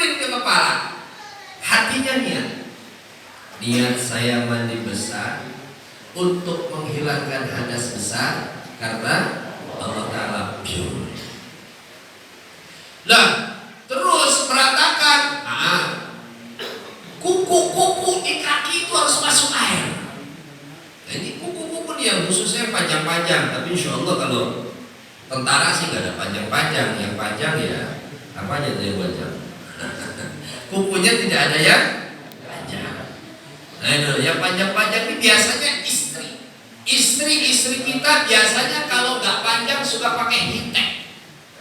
turunin ke kepala. Hatinya niat saya mandi besar untuk menghilangkan hadas besar karena Allah Ta'ala pure. Nah, terus meratakan, kuku-kuku di kaki itu harus masuk air. Nah, ini kuku-kuku nih yang khususnya panjang-panjang. Tapi insya Allah kalau tentara sih gak ada panjang-panjang. Yang panjang ya apa aja yang panjang. Kukunya tidak ada yang panjang. Nah, itu yang panjang-panjang ini biasanya istri kita biasanya kalau nggak panjang suka pakai hitek.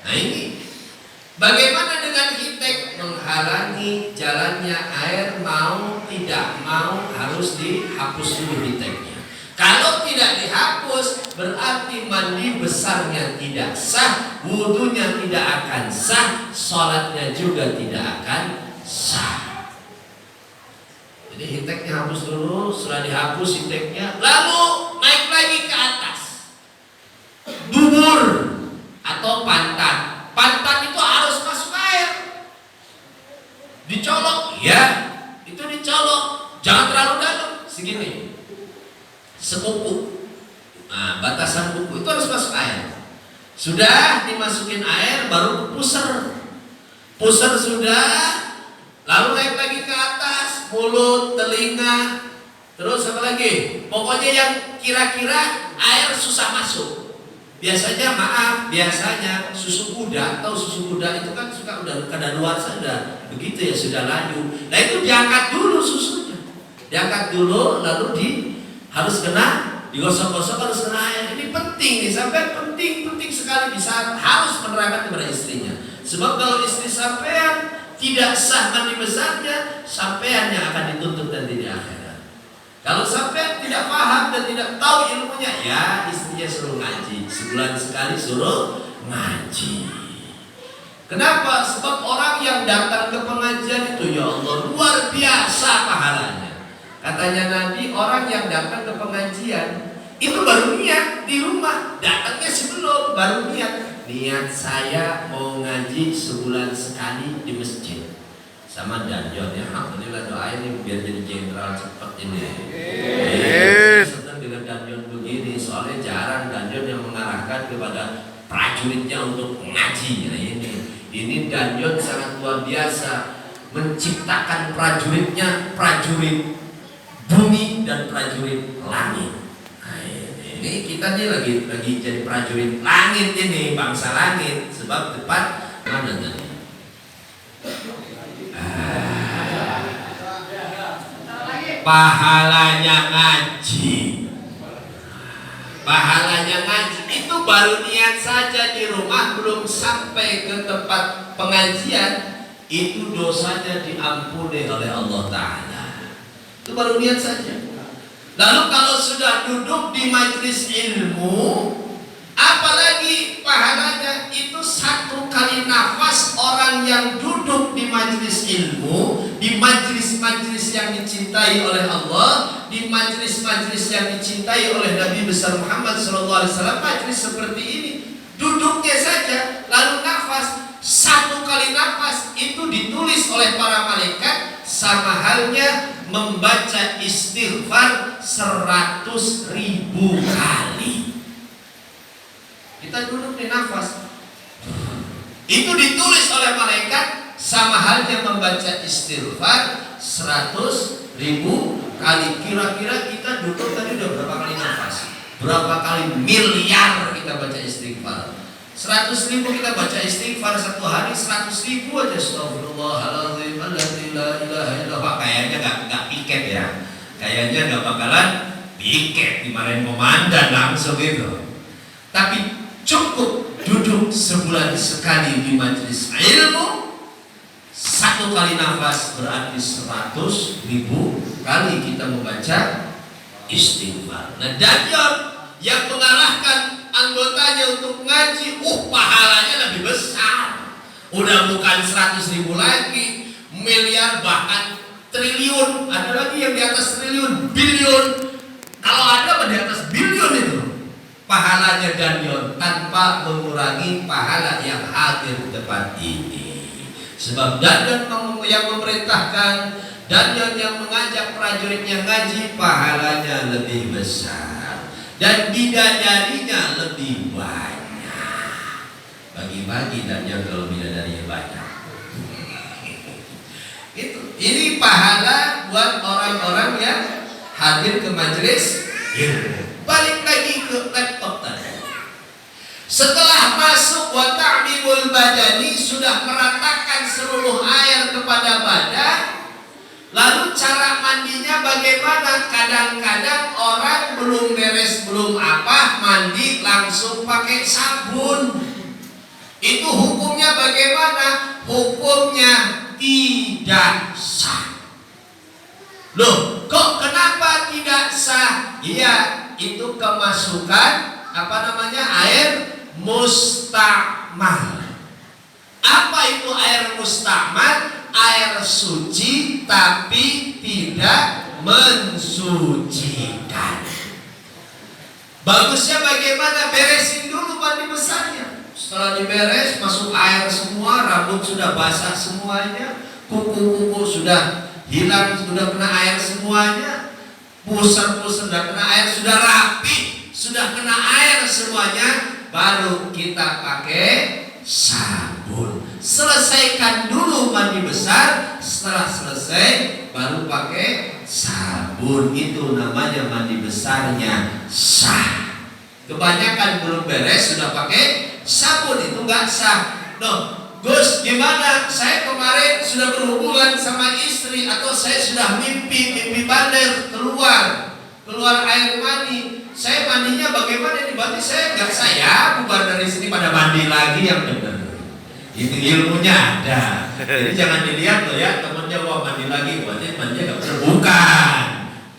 Nah ini bagaimana dengan hitek? Menghalangi jalannya air, mau tidak mau harus dihapus dulu hiteknya. Kalau tidak dihapus berarti mandi besarnya tidak sah, wudunya tidak akan sah, sholatnya juga tidak akan sah. Jadi hiteknya hapus dulu, setelah dihapus hiteknya, lalu naik lagi ke atas. Dubur atau pantat. Pantat itu harus masuk air. Dicolok, ya, itu dicolok. Jangan terlalu dalam, segini. Sekuku. Nah, batasan kuku itu harus masuk air. Sudah dimasukin air, baru ke puser. Puser sudah, lalu naik lagi ke atas, mulut, telinga, terus apa lagi? Pokoknya yang kira-kira air susah masuk. Biasanya susu kuda, atau susu kuda itu kan suka udah kadaluarsa sudah begitu ya, sudah laju. Nah itu diangkat dulu susunya, diangkat dulu, lalu harus kena, digosok-gosok harus kena air. Ini penting nih, sampai penting sekali bisa harus menerangkan kepada istrinya. Sebab kalau istri sampean tidak sah mandi besarnya, sampean yang akan dituntut nanti di akhirat. Kalau sampean tidak paham dan tidak tahu ilmunya, ya istrinya suruh ngaji, sebulan sekali suruh ngaji. Kenapa? Sebab orang yang datang ke pengajian itu, ya Allah, luar biasa pahalanya. Katanya Nabi, orang yang datang ke pengajian itu baru niat di rumah, datangnya sebelum, baru niat saya mau ngaji sebulan sekali di masjid sama Danjon ya. Alhamdulillah, doain nih biar jadi jenderal cepet ini. Senang dengan Danjon begini, soalnya jarang Danjon yang mengarahkan kepada prajuritnya untuk ngaji. Nah ini Danjon sangat luar biasa, menciptakan prajuritnya, prajurit bumi dan prajurit langit. Nah, ini kita nih lagi jadi prajurit langit ini, bangsa langit. Sebab tepat mana tadi? Pahalanya ngaji. Pahalanya ngaji itu baru niat saja di rumah, belum sampai ke tempat pengajian, itu dosanya diampuni oleh Allah Ta'ala. Itu baru niat saja. Lalu kalau sudah duduk di majelis ilmu, apalagi pahalanya itu satu kali nafas orang yang duduk di majelis ilmu, di majelis-majelis yang dicintai oleh Allah, di majelis-majelis yang dicintai oleh Nabi besar Muhammad SAW. Majelis seperti ini, duduknya saja, lalu nafas, satu kali nafas itu ditulis oleh para malaikat sama halnya membaca istighfar 100.000 kali. Kita duduk di nafas, itu ditulis oleh malaikat sama halnya membaca istighfar 100.000 kali. Kira-kira kita duduk tadi udah berapa kali nafas? Berapa kali miliar kita baca istighfar? 100.000 kita baca istighfar satu hari, 100.000 aja. Astagfirullahaladzim, la ilaha illallah. Kayaknya nggak piket ya, kayaknya nggak bakalan piket, dimarahin komandan langsung gitu. Tapi cukup duduk sebulan sekali di majelis ilmu, satu kali nafas berarti 100.000 kali kita membaca istighfar. Nah, Danjon yang mengarahkan anggotanya untuk ngaji, pahalanya lebih besar. Udah bukan 100.000 lagi, miliar, bahkan triliun. Ada lagi yang di atas triliun, biliun. Kalau ada di atas biliun itu pahalanya Danjon, tanpa mengurangi pahala yang hadir di tempat ini. Sebab dan yang memerintahkan dan yang mengajak prajuritnya ngaji pahalanya lebih besar dan bidadarinya lebih banyak. Bagi-bagi dan yang kalau bidadarinya banyak. Ini pahala buat orang-orang yang hadir ke majelis ilmu. Balik lagi ke laptop tadi. Setelah masuk wa ta'mimul badani, sudah meratakan seluruh air kepada badan. Lalu cara mandinya bagaimana? Kadang-kadang orang belum beres, belum apa, mandi langsung pakai sabun. Itu hukumnya bagaimana? Hukumnya tidak sah. Loh, kok kenapa tidak sah? Iya, itu kemasukan apa namanya? Air mustakmal. Apa itu air mustakmal? Air suci tapi tidak mensucikan. Bagusnya bagaimana? Beresin dulu mandi besarnya. Setelah diberes, masuk air semua, rambut sudah basah semuanya, kuku-kuku sudah hilang, sudah kena air semuanya, pusar-pusar sudah kena air, sudah rapi, sudah kena air semuanya, baru kita pakai sabun. Selesaikan dulu mandi besar, setelah selesai baru pakai sabun. Itu namanya mandi besarnya sah. Kebanyakan belum beres sudah pakai sabun, itu nggak sah. Loh, Gus, gimana? Saya kemarin sudah berhubungan sama istri atau saya sudah mimpi bandar keluar air mani. Saya mandinya bagaimana? Ini berarti saya nggak bubar dari sini pada mandi lagi yang benar. Itu ilmunya ada. Jadi jangan dilihat loh ya, temennya wah mandi lagi, berarti mandinya nggak benar. Bukan.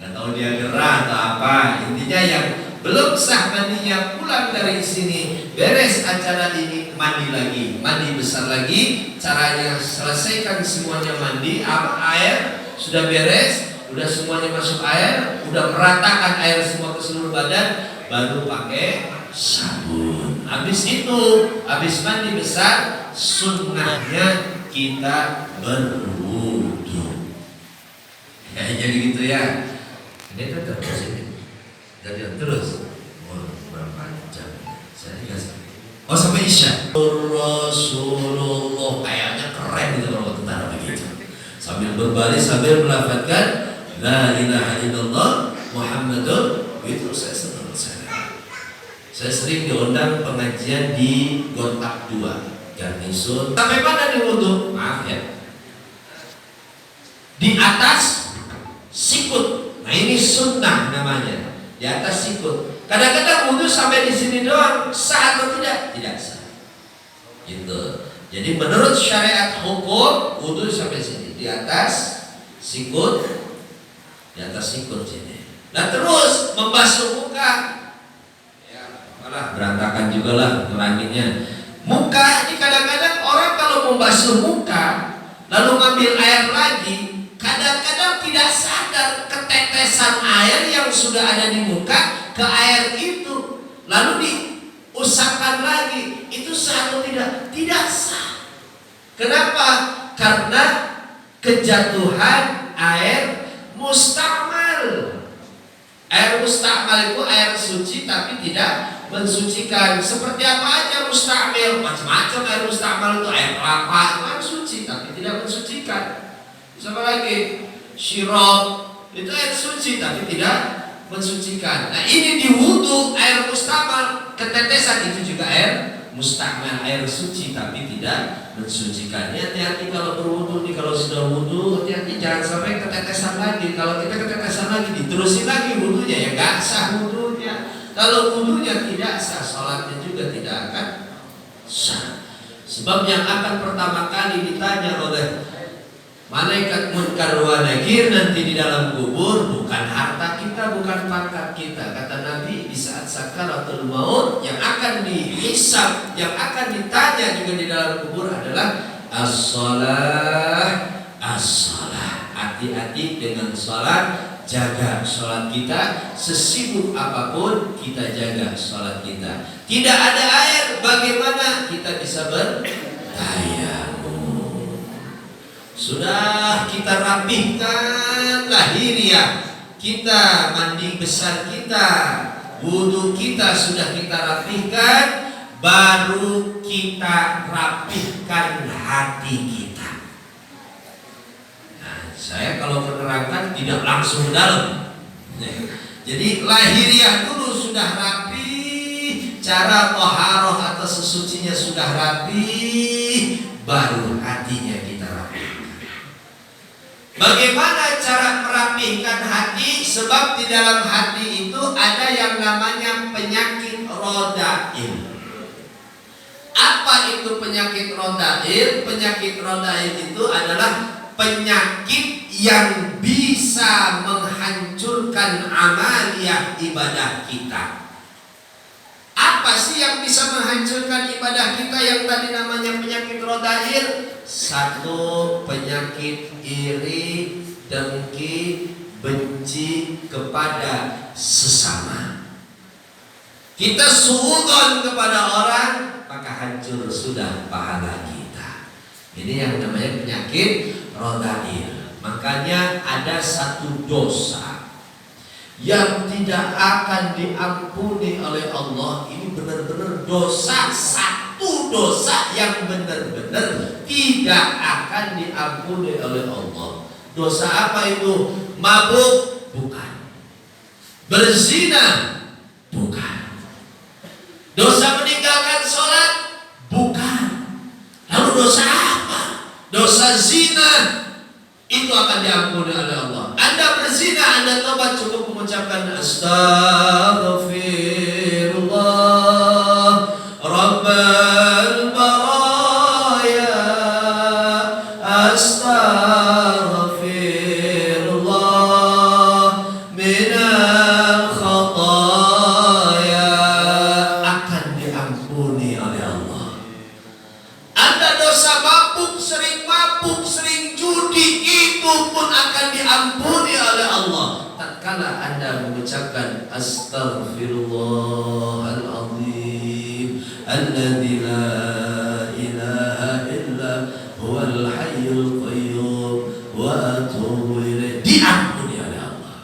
Nggak tahu dia gerah atau apa. Intinya yang belum sah mandinya, pulang dari sini, beres acara ini, mandi lagi, mandi besar lagi. Caranya selesaikan semuanya mandi, air sudah beres, udah semuanya masuk air, udah meratakan air semua ke seluruh badan, baru pakai sabun. Habis itu, habis mandi besar, sunnahnya kita berwudu. Ya, jadi gitu ya. Ini tetap positif. Dan terus berapa jam? Saya dikasih. Oh sampai Isya. Rasulullah kayaknya keren gitu kalau tentara begitu. Sambil berbaris sambil melafadzkan la ilaha illallah Muhammadun, itu saya senang saya. Saya sering diundang pengajian di Gontak 2 Garnisun. Sampai mana di wudu? Maaf ya. Di atas sikut. Nah ini sunnah namanya. Di atas sikut. Kadang-kadang wudu sampai di sini doang, sah atau tidak? Tidak sah. Gitu. Jadi menurut syariat hukum wudu sampai sini, di atas sikut, di atas sikut sini. Nah terus membasuh muka, ya malah berantakan juga lah keranjingnya. Muka ini kadang-kadang orang kalau membasuh muka, lalu ngambil air lagi, kadang-kadang tidak sadar ketetesan air yang sudah ada di muka ke air itu, lalu diusapkan lagi. Itu sah atau tidak? Tidak sah. Kenapa? Karena kejatuhan air mustakmal. Air mustakmal itu air suci tapi tidak mensucikan. Seperti apa aja mustakmal? Macam-macam air mustakmal itu. Air kelapa itu air suci tapi tidak mensucikan. Sama lagi syirop itu air suci tapi tidak mensucikan. Nah ini di wudu air mustakmal, ketetesan itu juga air mustakmal, air suci tapi tidak mensucikan. Hati-hati kalau berwudu nih, kalau sudah wudu hati-hati jangan sampai ketetesan lagi. Kalau kita ketetesan lagi diterusin lagi wudunya, ya nggak sah wudunya. Kalau wudunya tidak sah, sholatnya juga tidak akan sah. Sebab yang akan pertama kali ditanya oleh malaikat munkar wa nakir nanti di dalam kubur bukan harta kita, bukan pangkat kita. Kata Nabi, di saat sakaratul maut yang akan dihisab, yang akan ditanya juga di dalam kubur adalah as-shalah, as-shalah. Hati-hati dengan sholat, jaga sholat kita. Sesibuk apapun kita jaga sholat kita. Tidak ada air, bagaimana kita bisa bertayamum? sudah kita rapihkan lahiriah kita, mandi besar kita, wudu kita sudah kita rapihkan, baru kita rapihkan hati kita. Nah, saya kalau menerangkan tidak langsung dalam. Jadi lahiriah dulu sudah rapi, cara toharoh atau sesucinya sudah rapi, baru hatinya kita rapihkan. Bagaimana cara merapihkan hati? Sebab di dalam hati itu ada yang namanya penyakit rodail. Apa itu penyakit rodail? Penyakit rodail itu adalah penyakit yang bisa menghancurkan amaliyah ibadah kita. Apa sih yang bisa menghancurkan ibadah kita yang tadi namanya penyakit rodail? Satu, penyakit iri, dengki, benci kepada sesama. Kita suudzon kepada orang, maka hancur sudah pahala kita. Ini yang namanya penyakit rodail. Makanya ada satu dosa yang tidak akan diampuni oleh Allah. Ini benar-benar dosa, satu dosa yang benar-benar tidak akan diampuni oleh Allah. Dosa apa itu? Mabuk? Bukan. Berzina? Bukan. Dosa meninggalkan sholat? Bukan. Lalu dosa apa? Dosa zina itu akan diampuni oleh Allah. Anda berzina, Anda tobat, cukup mengucapkan astaghfirullah rabbal baraya, astaghfirullah minal khataya, akan diampuni oleh Allah. Anda dosa mabuk, sering judi, itu pun akan diampuni oleh Allah tatkala Anda mengucapkan astaghfirullahaladzim alladzi la ilaha illa huwal hayyul qayyum wa atubu ilaih, diampuni oleh Allah.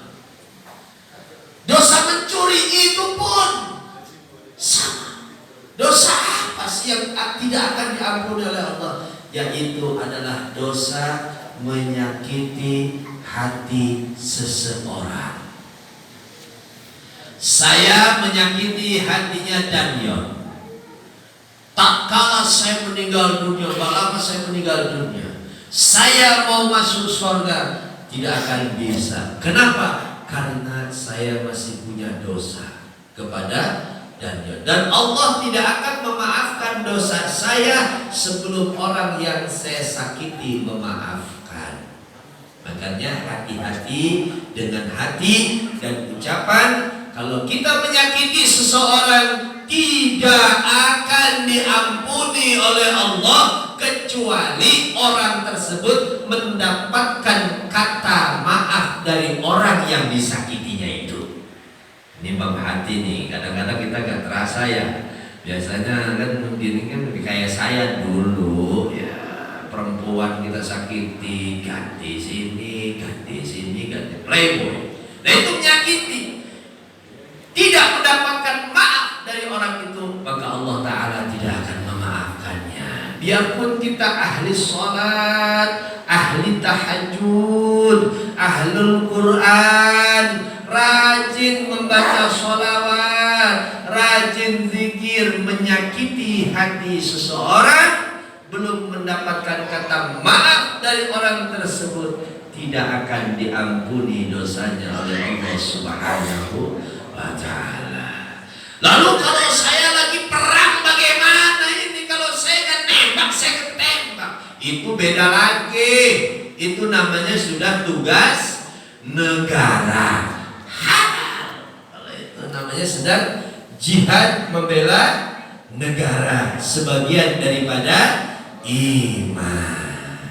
Dosa mencuri itu pun sama. Dosa apa sih yang tidak akan diampuni oleh Allah? Yaitu adalah dosa menyakiti hati seseorang. Saya menyakiti hatinya Daniel. Tak kala saya meninggal dunia, lama saya meninggal dunia, saya mau masuk surga tidak akan bisa. Kenapa? Karena saya masih punya dosa kepada Daniel. Dan Allah tidak akan memaafkan dosa saya sebelum orang yang saya sakiti memaafkan. Makanya hati-hati dengan hati dan ucapan. Kalau kita menyakiti seseorang, tidak akan diampuni oleh Allah kecuali orang tersebut mendapatkan kata maaf dari orang yang disakitinya itu. Ini bang hati nih, kadang-kadang kita gak terasa ya. Biasanya kan begini kan kayak saya dulu ya, perempuan kita sakiti, ganti sini, ganti playboy. Nah itu menyakiti. Tidak mendapatkan maaf dari orang itu, maka Allah Ta'ala tidak akan memaafkannya. Biarpun kita ahli sholat, ahli tahajud, ahlul Quran, rajin membaca sholawat, rajin zikir, menyakiti hati seseorang, belum mendapatkan kata maaf dari orang tersebut, tidak akan diampuni dosanya oleh Allah Subhanahu wa ta'ala. Lalu kalau saya lagi perang bagaimana ini? Kalau saya kan nembak, saya ketembak, itu beda lagi. Itu namanya sudah tugas negara. Kalau itu namanya sedang jihad membela negara, sebagian daripada iman.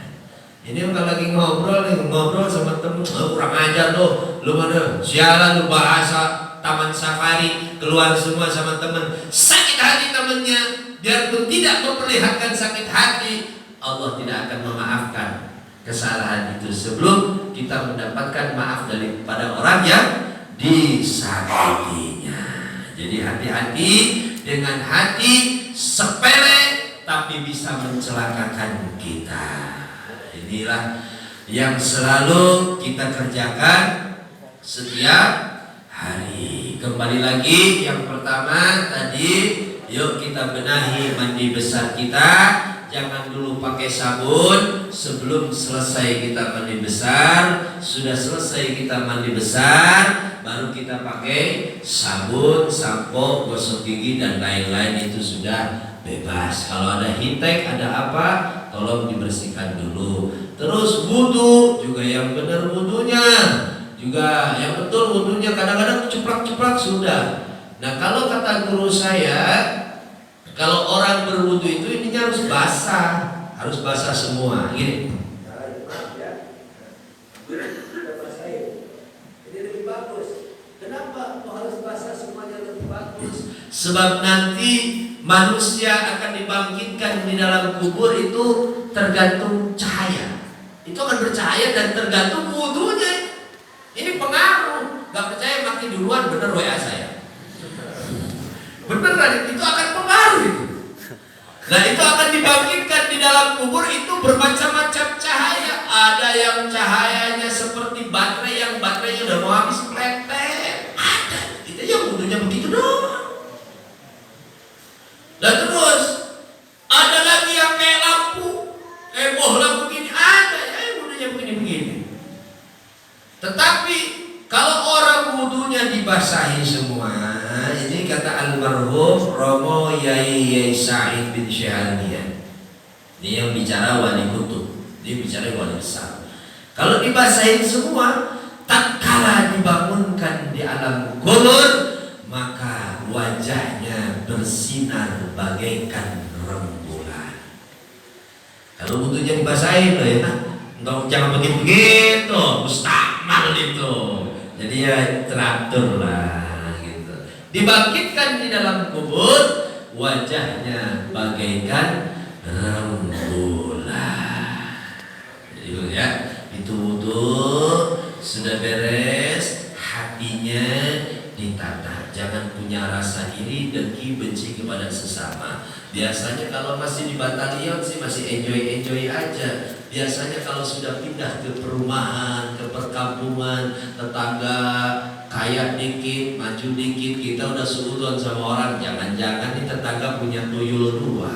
Ini kalau lagi ngobrol sama temen, kurang ajar lo, lu mana sialan, lu bahasa taman safari, keluar semua sama teman, sakit hati temannya, biarpun tidak memperlihatkan sakit hati, Allah tidak akan memaafkan. kesalahan itu sebelum kita mendapatkan maaf daripada orang yang disakitinya. Jadi hati-hati dengan hati sepele tapi bisa mencelakakan kita. Inilah yang selalu kita kerjakan setiap hari. Kembali lagi yang pertama tadi, yuk kita benahi mandi besar kita. Jangan dulu pakai sabun sebelum selesai kita mandi besar. Sudah selesai kita mandi besar, baru kita pakai sabun, sampo, gosok gigi dan lain-lain, itu sudah bebas. Kalau ada hitek, ada apa, tolong dibersihkan dulu. Terus wudu juga yang benar wudunya, juga yang betul wudunya. Kadang-kadang ceplak-ceplak sudah. Nah kalau kata guru saya, kalau orang berwudu itu ininya harus basah semua. Gini. Ini lebih bagus. Kenapa kok harus basah semuanya lebih bagus? Sebab nanti manusia akan dibangkitkan di dalam kubur itu tergantung cahaya. Itu akan bercahaya dan tergantung wudunya. Ini pengaruh. Gak percaya mati duluan, bener WA saya. Beneran itu akan pengaruh itu. Nah itu akan dibangkitkan di dalam kubur itu bermacam-macam cahaya. Ada yang cahayanya seperti baterai, yang baterainya udah mau habis pletet. Ada. Itu yang wudunya begitu doang. Dan terus ada lagi yang kayak lampu, kayak bohlam begini, ada ya wudunya begini-begini. Tetapi kalau orang wudunya dibasahi semua, ini kata almarhum Romo Yai Sa'id bin Syahanian. Ini yang bicara wali kutub, dia bicara wali besar. Kalau dibasahin semua, tak kala dibangunkan di alam kubur, maka wajahnya bersinar bagaikan rembulan. Kalau wudunya dibasahin loh ya, jangan begitu, mustakmal itu. Jadi ya teratur lah gitu. Dibangkitkan di dalam kubur, wajahnya bagaikan rembulan. Jadi ya, itu wudu sudah beres, hatinya ditata. Jangan punya rasa iri, dengki, benci kepada sesama. Biasanya kalau masih di batalion sih masih enjoy aja. Biasanya kalau sudah pindah ke perumahan, ke perkampungan, tetangga kaya dikit, maju dikit, kita udah suudon sama orang. Jangan-jangan nih tetangga punya tuyul dua.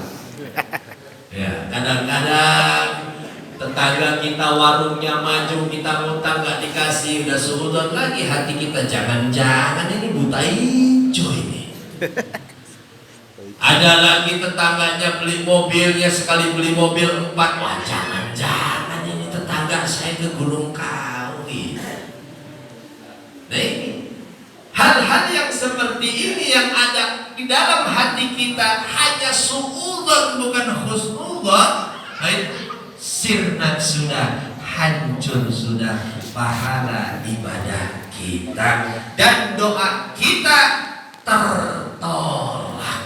Ya, kadang-kadang tetangga kita warungnya maju, kita ngutang nggak dikasih, udah suudon lagi hati kita. Jangan-jangan ini buta hijau ini. Ada lagi tetangganya beli mobilnya, sekali beli mobil 4. Wah jangan-jangan ini tetangga saya ke Gunung Kawi. Nah ini hal-hal yang seperti ini yang ada di dalam hati kita, hanya suudzon bukan husnudzon. Sirna sudah, hancur sudah pahala ibadah kita, dan doa kita tertolak.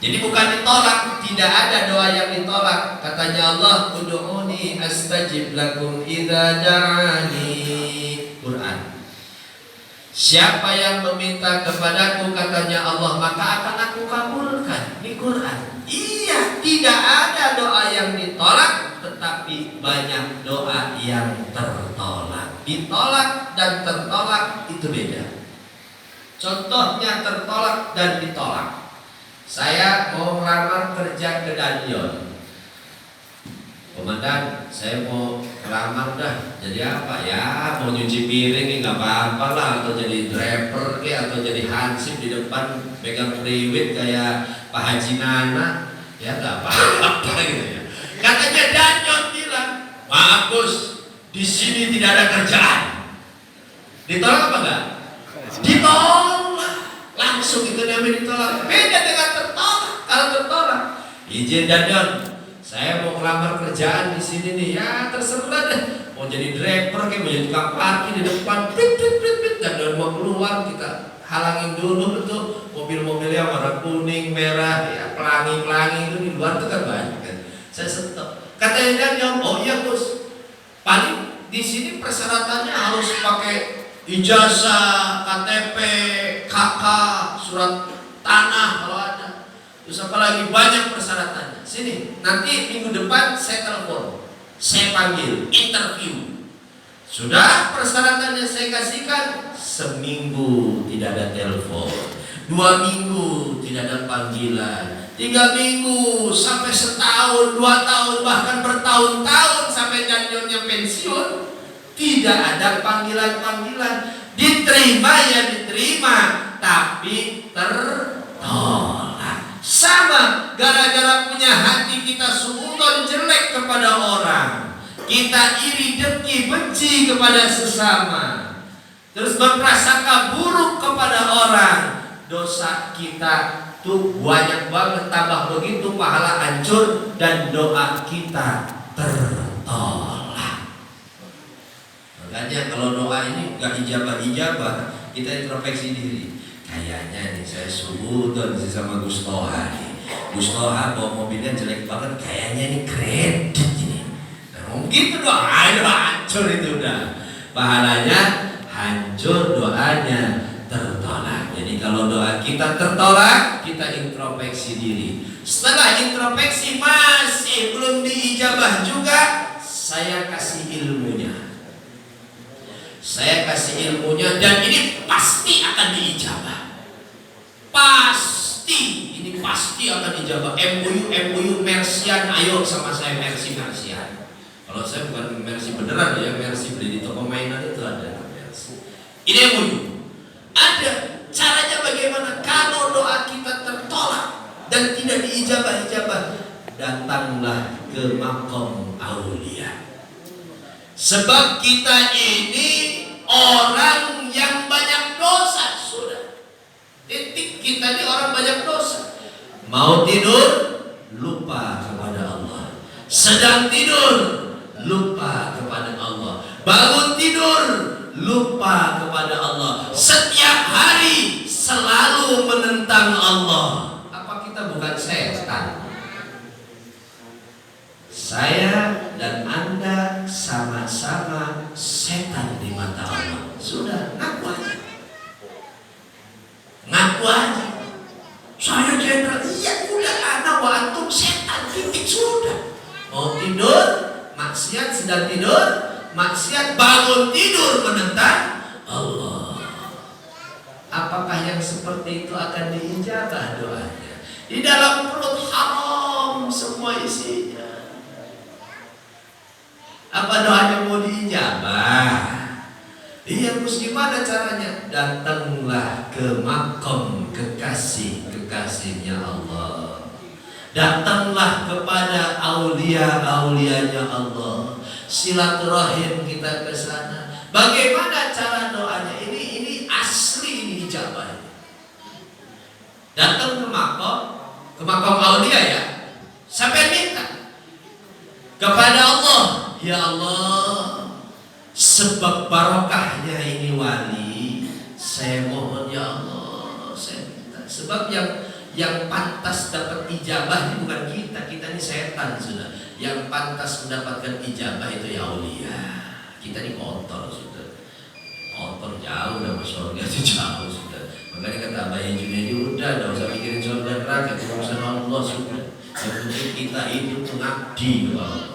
Jadi bukan ditolak, tidak ada doa yang ditolak. Katanya Allah, ud'uni astajib lakum idza da'ani. Quran. Siapa yang meminta kepadaku, katanya Allah, maka akan aku kabulkan. Ini Quran. Iya, tidak ada doa yang ditolak, tetapi banyak doa yang tertolak. Ditolak dan tertolak itu beda. Contohnya tertolak dan ditolak. Saya mau melamar kerja ke Daniel. Komandan, saya mau melamar dah. Jadi apa ya? Mau nyuci piring nggak apa-apa lah, atau jadi driver atau jadi hansip di depan pegang priwit kayak Pak Haji Nana, ya nggak apa-apa gitu ya. Katanya Daniel bilang, maaf Gus, di sini tidak ada kerjaan. Ditolak apa enggak? Ditolak. Langsung itu namanya ditolak. Beda dengan tertolak. Kalau tertolak, izin Daniel, saya mau melamar kerjaan di sini nih. Ya terserah deh. Mau jadi driver, kayak mau jadi tukang parkir di depan, dan mau keluar kita halangin dulu tuh mobil-mobil yang warna kuning, merah, ya pelangi-pelangi itu di luar tuh kan banyak kan. Saya stop. Katanya dia, oh iya Gus, paling di sini persyaratannya harus pakai ijazah, KTP, KK, surat tanah kalau ada. Terus apalagi banyak persyaratannya. Sini, nanti minggu depan saya telepon, saya panggil, interview. Sudah persyaratannya saya kasihkan, seminggu tidak ada telepon, 2 minggu tidak ada panggilan, 3 minggu sampai setahun, 2 tahun, bahkan bertahun-tahun sampai janjinya pensiun, tidak ada panggilan-panggilan. Diterima ya diterima, tapi tertolak. Sama, gara-gara punya hati kita suudzon jelek kepada orang, kita iri, dengki, benci kepada sesama, terus berprasangka buruk kepada orang, dosa kita tuh banyak banget, tambah begitu pahala hancur dan doa kita tertolak. Makanya kalau doa ini gak ijabah-ijabah, kita introspeksi diri. Kayaknya nih saya suudzon sama Gus Toha nih. Gus Toha bawa mobilnya jelek banget, kayaknya ini kredit ini. Nah, mungkin doa hancur itu udah. Pahalanya hancur, doanya tertolak. Jadi kalau doa kita tertolak, kita introspeksi diri. Setelah introspeksi masih belum diijabah juga, saya kasih ilmunya. Saya kasih ilmunya dan ini pasti akan diijabah. Pasti, ini pasti akan dijawab. MUU Mersian, ayo sama saya Mersian. Kalau saya bukan Mersi beneran ya, Mersi beli di toko mainan itu ada Mersi. Ini MUU. Ada caranya bagaimana kalau doa kita tertolak dan tidak diijabah-ijabah, datanglah ke makom aulia. Sebab kita ini orang yang banyak dosa sudah. Titik, kita ini orang banyak dosa. Mau tidur lupa kepada Allah, sedang tidur lupa kepada Allah, bangun tidur lupa kepada Allah, setiap hari selalu menentang Allah. Apa kita bukan setan? Saya dan Anda sama-sama setan di mata Allah. Sudah, ngaku aja. Ngaku aja. Saya jenderal, iya udah, anak wa antum setan, titik sudah. Mau tidur, maksiat, sedang tidur, maksiat, bangun tidur menentang Allah. Apakah yang seperti itu akan diijabah doanya? Di dalam perut haram semua isinya. Apa doanya mau diijabah? Iya Gus, gimana caranya? Datanglah ke makom kekasihnya Allah. Datanglah kepada aulia-aulianya Allah. Silaturahim kita ke sana. Bagaimana cara doanya? Ini asli, ini ijabah. Datang ke makom aulia ya. Sampai minta kepada Allah. Ya Allah, sebab barokahnya ini wali, saya mohon ya Allah, saya minta. Sebab yang pantas dapat ijabah ini bukan kita ini setan sudah. Yang pantas mendapatkan ijabah itu ya aulia. Kita ini kotor sudah, kotor jauh dari surga itu jauh sudah. Makanya kata Abah Junaidi, udah, tidak usah mikirin surga neraka, itu urusan Allah sudah. Yang penting kita hidup mengabdi kepada Allah.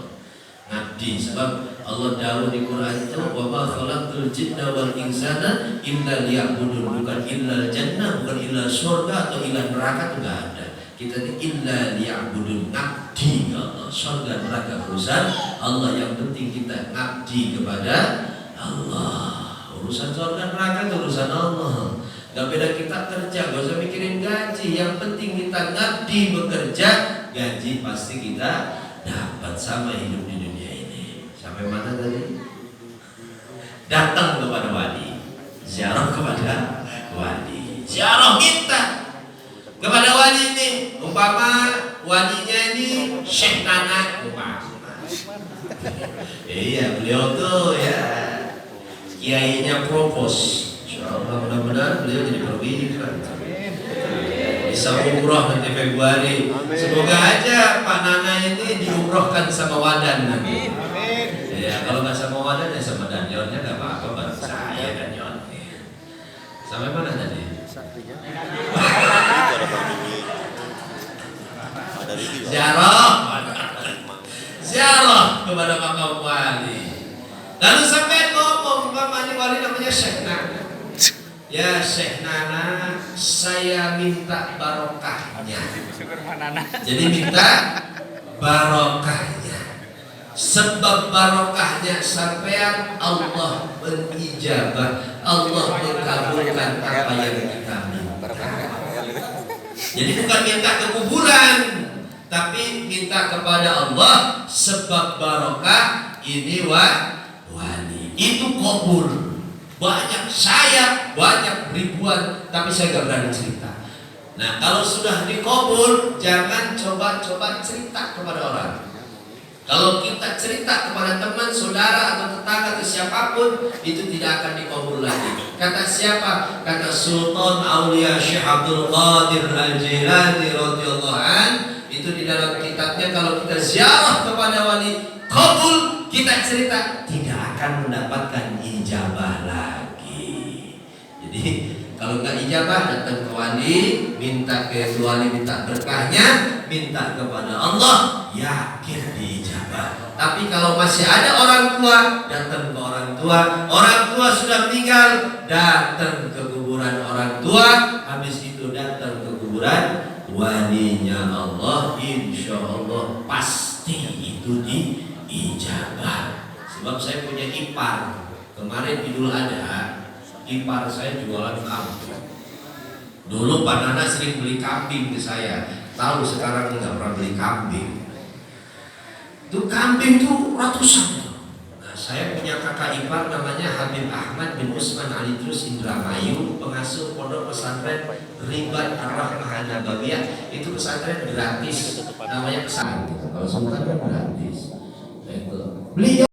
Ngabdi, sebab Allah dawuh di Quran itu wa ma khalaqtul jinna wal insana illa liya'budun, bukan illa jannah, bukan illa surga atau illa neraka, itu enggak ada. Kita ini illa liya'budun, ngabdi ke Allah. Surga neraka urusan Allah, yang penting kita ngabdi kepada Allah. Urusan surga neraka itu urusan Allah. Gak beda kita kerja, gak usah mikirin gaji, yang penting kita ngabdi bekerja, gaji pasti kita dapat. Sama hidup di dunia ini. Sampai mana tadi? Datang kepada wali, ziarah kepada wali, ziarah minta kepada wali ini. Umpama walinya ini Syekh Nana, iya beliau tuh ya kiainya propose. Insyaallah mudah-mudahan beliau jadi perwira. bisa umroh nanti Februari. Semoga aja Pak Nana ini diumrohkan sama Wadan nanti. Ya kalau nggak sama Wadan ya sama Danionnya nggak apa-apa, bareng saya Danion. Sampai mana tadi? Ziarah kepada makam wali. Lalu sampai ngomong, Pak wali namanya Syekh Nana. Ya Syekh Nana, saya minta barokahnya. Jadi minta barokahnya. Sebab barokahnya sampean Allah menijabah, Allah mengabulkan apa yang kita minta. Jadi bukan minta ke kuburan, tapi minta kepada Allah sebab barokah ini wali. Itu kabul. Banyak saya, banyak ribuan, tapi saya gak berani cerita. Nah kalau sudah dikabul, jangan coba-coba cerita kepada orang. Kalau kita cerita kepada teman, saudara, atau tetangga, atau siapapun, itu tidak akan dikabul lagi. Kata siapa? Kata Sultan Aulia Syekh Abdul Qadir Al-Jilani radhiyallahu an, itu di dalam kitabnya, kalau kita ziarah kepada wali kabul, kita cerita, tidak akan mendapatkan ijabah lagi. Jadi kalau nggak ijabah, datang ke wali, minta ke wali, minta berkahnya, minta kepada Allah, yakin diijabah. Tapi kalau masih ada orang tua, datang ke orang tua sudah meninggal, datang ke kuburan orang tua, habis itu datang ke kuburan walinya Allah, insya Allah pasti itu diijabah. Sebab saya punya ipar, kemarin Idul Adha, ipar saya jualan kambing. Dulu Pak Nana sering beli kambing ke saya. Tahu sekarang nggak pernah beli kambing. Itu kambing tuh ratusan. Nah, saya punya kakak ipar namanya Habib Ahmad bin Usman Ali Trus Indramayu, pengasuh pondok pesantren Ribat Ar-Rahmah Nabawiyah. Itu pesantren gratis, namanya pesantren. Kalau sekarang gratis. Beliau